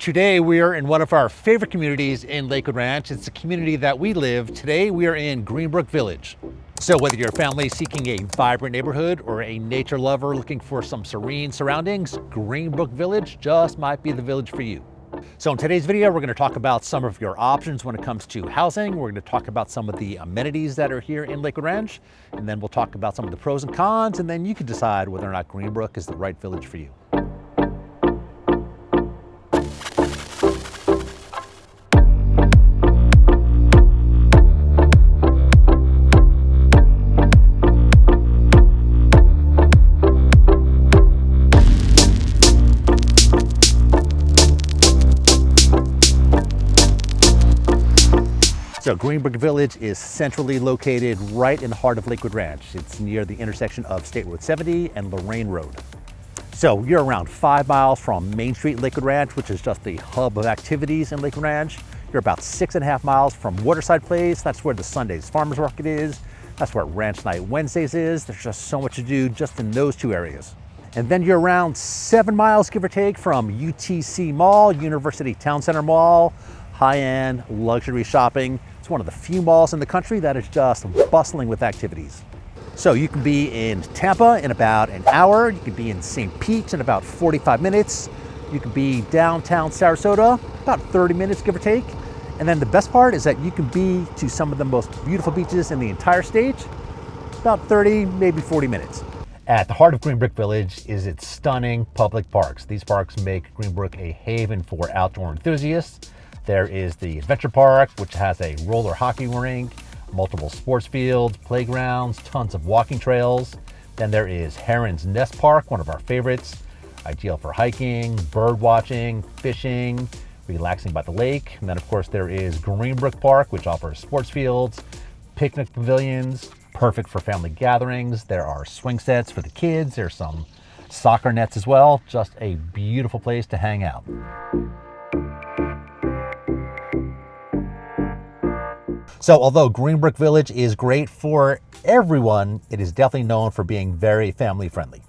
Today we are in one of our favorite communities in Lakewood Ranch. It's the community that we live. Today we are in Greenbrook Village. So whether you're a family seeking a vibrant neighborhood or a nature lover looking for some serene surroundings, Greenbrook Village just might be the village for you. So in today's video, we're going to talk about some of your options when it comes to housing. We're going to talk about some of the amenities that are here in Lakewood Ranch, and then we'll talk about some of the pros and cons, and then you can decide whether or not Greenbrook is the right village for you. So Greenbrook Village is centrally located right in the heart of Lakewood Ranch. It's near the intersection of State Road 70 and Lorraine Road. So you're around 5 miles from Main Street, Lakewood Ranch, which is just the hub of activities in Lakewood Ranch. You're about 6.5 miles from Waterside Place. That's where the Sundays Farmers Market is. That's where Ranch Night Wednesdays is. There's just so much to do just in those two areas. And then you're around 7 miles, give or take, from UTC Mall, University Town Center Mall, high-end luxury shopping. It's one of the few malls in the country that is just bustling with activities. So you can be in Tampa in about an hour. You can be in St. Pete in about 45 minutes. You can be downtown Sarasota, about 30 minutes, give or take. And then the best part is that you can be to some of the most beautiful beaches in the entire state, about 30, maybe 40 minutes. At the heart of Greenbrook Village is its stunning public parks. These parks make Greenbrook a haven for outdoor enthusiasts. There is the Adventure Park, which has a roller hockey rink, multiple sports fields, playgrounds, tons of walking trails. Then there is Heron's Nest Park, one of our favorites, ideal for hiking, bird watching, fishing, relaxing by the lake. And then of course there is Greenbrook Park, which offers sports fields, picnic pavilions, perfect for family gatherings. There are swing sets for the kids. There's some soccer nets as well. Just a beautiful place to hang out. So although Greenbrook Village is great for everyone, it is definitely known for being very family friendly.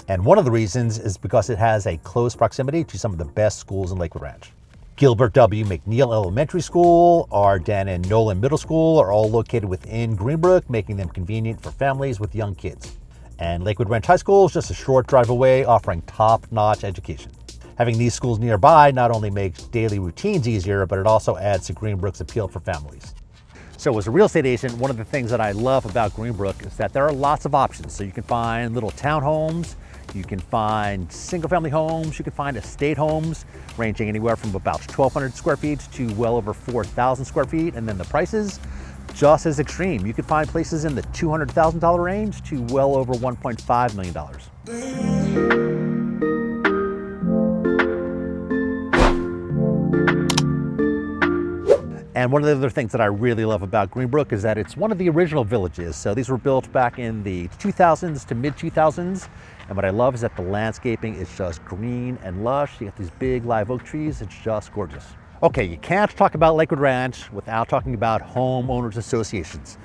And one of the reasons is because it has a close proximity to some of the best schools in Lakewood Ranch. Gilbert W. McNeil Elementary School, Arden and Nolan Middle School are all located within Greenbrook, making them convenient for families with young kids. And Lakewood Ranch High School is just a short drive away, offering top-notch education. Having these schools nearby not only makes daily routines easier, but it also adds to Greenbrook's appeal for families. So as a real estate agent, one of the things that I love about Greenbrook is that there are lots of options. So you can find little townhomes, you can find single family homes, you can find estate homes ranging anywhere from about 1,200 square feet to well over 4,000 square feet. And then the prices just as extreme. You can find places in the $200,000 range to well over $1.5 million. And one of the other things that I really love about Greenbrook is that it's one of the original villages. So these were built back in the 2000s to mid 2000s. And what I love is that the landscaping is just green and lush. You got these big live oak trees. It's just gorgeous. Okay, you can't talk about Lakewood Ranch without talking about homeowners associations.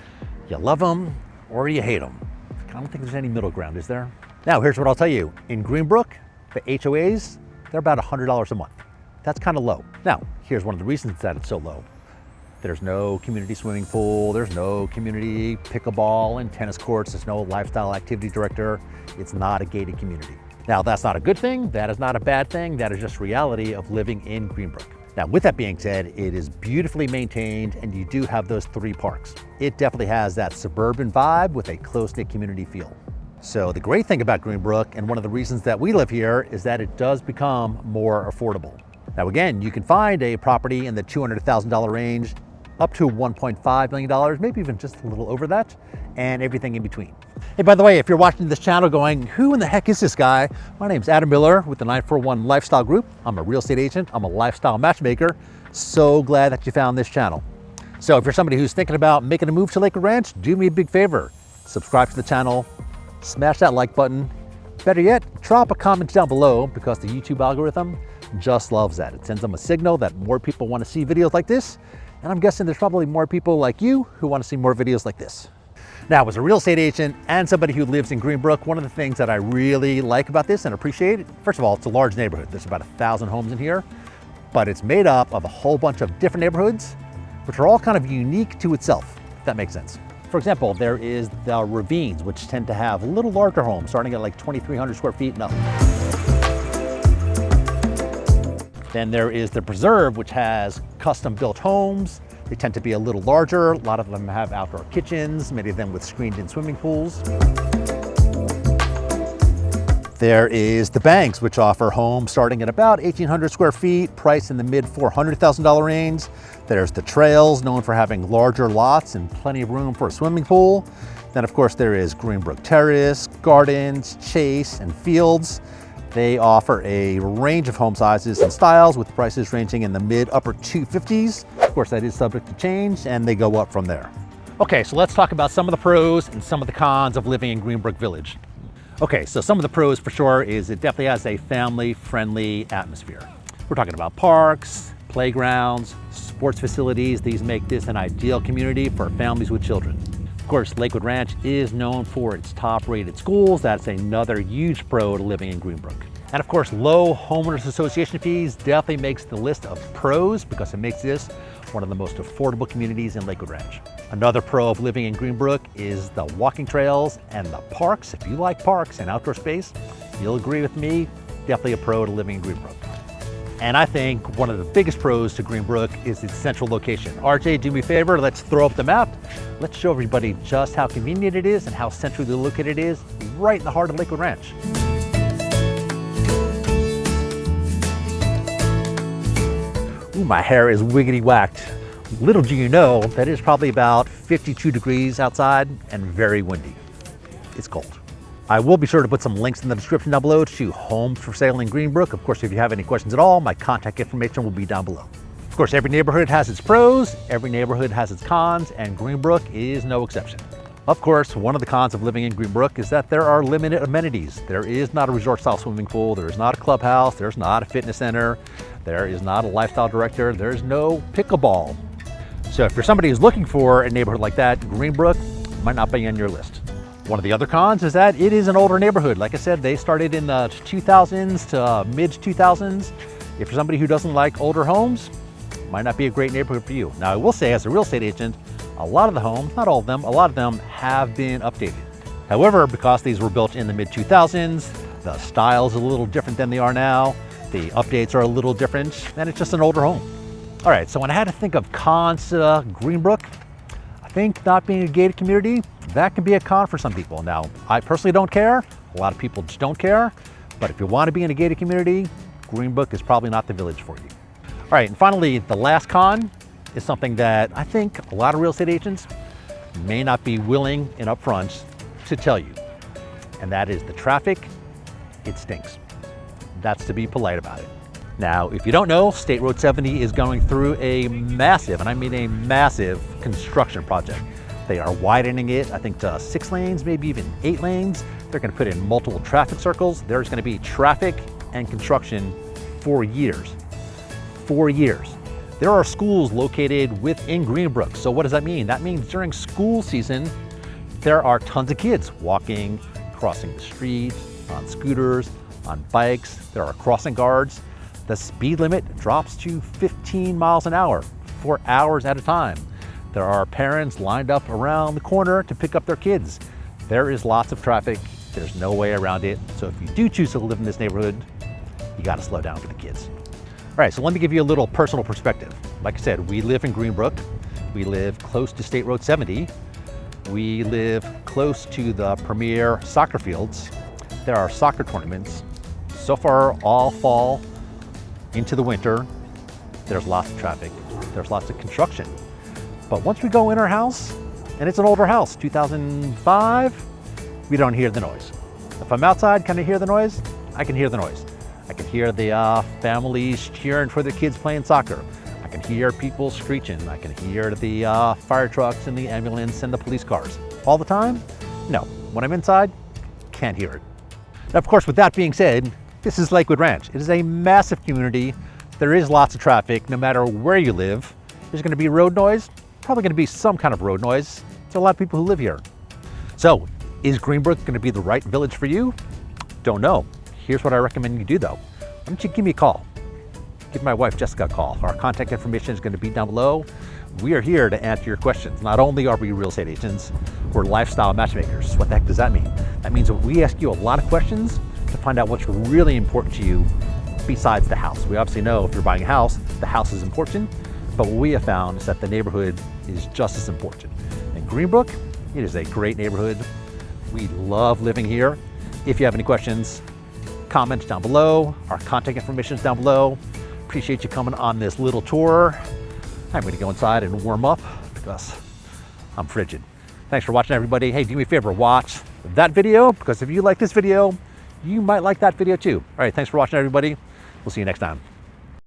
You love them or you hate them. I don't think there's any middle ground, is there? Now, here's what I'll tell you. In Greenbrook, the HOAs, they're about $100 a month. That's kind of low. Now, here's one of the reasons that it's so low. There's no community swimming pool, there's no community pickleball and tennis courts, there's no lifestyle activity director. It's not a gated community. Now, that's not a good thing, that is not a bad thing, that is just reality of living in Greenbrook. Now, with that being said, it is beautifully maintained and you do have those 3 parks. It definitely has that suburban vibe with a close-knit community feel. So the great thing about Greenbrook, and one of the reasons that we live here, is that it does become more affordable. Now again, you can find a property in the $200,000 range up to $1.5 million, maybe even just a little over that, and everything in between. Hey, by the way, if you're watching this channel going, who in the heck is this guy? My name's Adam Miller with the 941 Lifestyle Group. I'm a real estate agent. I'm a lifestyle matchmaker. So glad that you found this channel. So if you're somebody who's thinking about making a move to Lakewood Ranch, do me a big favor. Subscribe to the channel, smash that like button. Better yet, drop a comment down below because the YouTube algorithm just loves that. It sends them a signal that more people want to see videos like this. And I'm guessing there's probably more people like you who want to see more videos like this. Now, as a real estate agent and somebody who lives in Greenbrook, one of the things that I really like about this and appreciate, first of all, it's a large neighborhood. There's about 1,000 homes in here. but it's made up of a whole bunch of different neighborhoods, which are all kind of unique to itself, if that makes sense. For example, there is the ravines, which tend to have a little larger homes, starting at like 2,300 square feet and up. Then there is the preserve, which has custom built homes. They tend to be a little larger. A lot of them have outdoor kitchens, many of them with screened-in swimming pools. There is the banks, which offer homes starting at about 1,800 square feet, priced in the mid $400,000 range. There's the trails, known for having larger lots and plenty of room for a swimming pool. Then of course there is Greenbrook Terrace, Gardens, Chase, and Fields. They offer a range of home sizes and styles with prices ranging in the mid upper 250s. Of course, that is subject to change and they go up from there. Okay, so let's talk about some of the pros and some of the cons of living in Greenbrook Village. Okay, so some of the pros for sure is it definitely has a family-friendly atmosphere. We're talking about parks, playgrounds, sports facilities. These make this an ideal community for families with children. Of course, Lakewood Ranch is known for its top-rated schools. That's another huge pro to living in Greenbrook. And of course, low homeowners association fees definitely makes the list of pros because it makes this one of the most affordable communities in Lakewood Ranch. Another pro of living in Greenbrook is the walking trails and the parks. If you like parks and outdoor space, you'll agree with me, definitely a pro to living in Greenbrook. And I think one of the biggest pros to Greenbrook is its central location. RJ, do me a favor, let's throw up the map. Let's show everybody just how convenient it is and how centrally located it is, right in the heart of Lakewood Ranch. Ooh, my hair is wiggity whacked. Little do you know that it's probably about 52 degrees outside and very windy. It's cold. I will be sure to put some links in the description down below to homes for sale in Greenbrook. Of course, if you have any questions at all, my contact information will be down below. Of course, every neighborhood has its pros, every neighborhood has its cons, and Greenbrook is no exception. Of course, one of the cons of living in Greenbrook is that there are limited amenities. There is not a resort-style swimming pool, there is not a clubhouse, there's not a fitness center, there is not a lifestyle director, there's no pickleball. So if you're somebody who's looking for a neighborhood like that, Greenbrook might not be on your list. One of the other cons is that it is an older neighborhood. Like I said, they started in the 2000s to mid 2000s. If you're somebody who doesn't like older homes, it might not be a great neighborhood for you. Now I will say, as a real estate agent, a lot of the homes, not all of them, a lot of them have been updated. However, because these were built in the mid 2000s, the style's a little different than they are now. The updates are a little different, and it's just an older home. All right, so when I had to think of cons to Greenbrook, I think not being a gated community, that can be a con for some people. Now, I personally don't care. A lot of people just don't care. But if you want to be in a gated community, Greenbrook is probably not the village for you. All right, and finally, the last con is something that I think a lot of real estate agents may not be willing and upfront to tell you. And that is the traffic. It stinks. That's to be polite about it. Now, if you don't know, State Road 70 is going through a massive, and I mean a massive, construction project. They are widening it, I think, to 6 lanes, maybe even 8 lanes. They're going to put in multiple traffic circles. There's going to be traffic and construction for years. 4 years. There are schools located within Greenbrook. So what does that mean? That means during school season, there are tons of kids walking, crossing the street, on scooters, on bikes. There are crossing guards. The speed limit drops to 15 miles an hour for hours at a time. There are parents lined up around the corner to pick up their kids. There is lots of traffic. There's no way around it. So if you do choose to live in this neighborhood, you got to slow down for the kids. All right, so let me give you a little personal perspective. Like I said, we live in Greenbrook. We live close to State Road 70. We live close to the premier soccer fields. There are soccer tournaments. So far, all fall into the winter, there's lots of traffic. There's lots of construction. But once we go in our house, and it's an older house, 2005, we don't hear the noise. If I'm outside, can I hear the noise? I can hear the noise. I can hear the families cheering for their kids playing soccer. I can hear people screeching. I can hear the fire trucks and the ambulance and the police cars. All the time? No. When I'm inside, can't hear it. Now, of course, with that being said, this is Lakewood Ranch. It is a massive community. There is lots of traffic. No matter where you live, there's going to be road noise. Probably going to be some kind of road noise. There's a lot of people who live here. So, is Greenbrook going to be the right village for you? Don't know. Here's what I recommend you do though. Why don't you give me a call? give my wife Jessica a call. Our contact information is going to be down below. We are here to answer your questions. Not only are we real estate agents, we're lifestyle matchmakers. What the heck does that mean? That means that we ask you a lot of questions to find out what's really important to you besides the house. We obviously know if you're buying a house, the house is important, but what we have found is that the neighborhood is just as important. In Greenbrook, it is a great neighborhood. We love living here. If you have any questions, comment down below. Our contact information is down below. Appreciate you coming on this little tour. I'm going to go inside and warm up because I'm frigid. Thanks for watching, everybody. Hey, do me a favor, watch that video, because if you like this video, you might like that video too. All right, thanks for watching, everybody. We'll see you next time.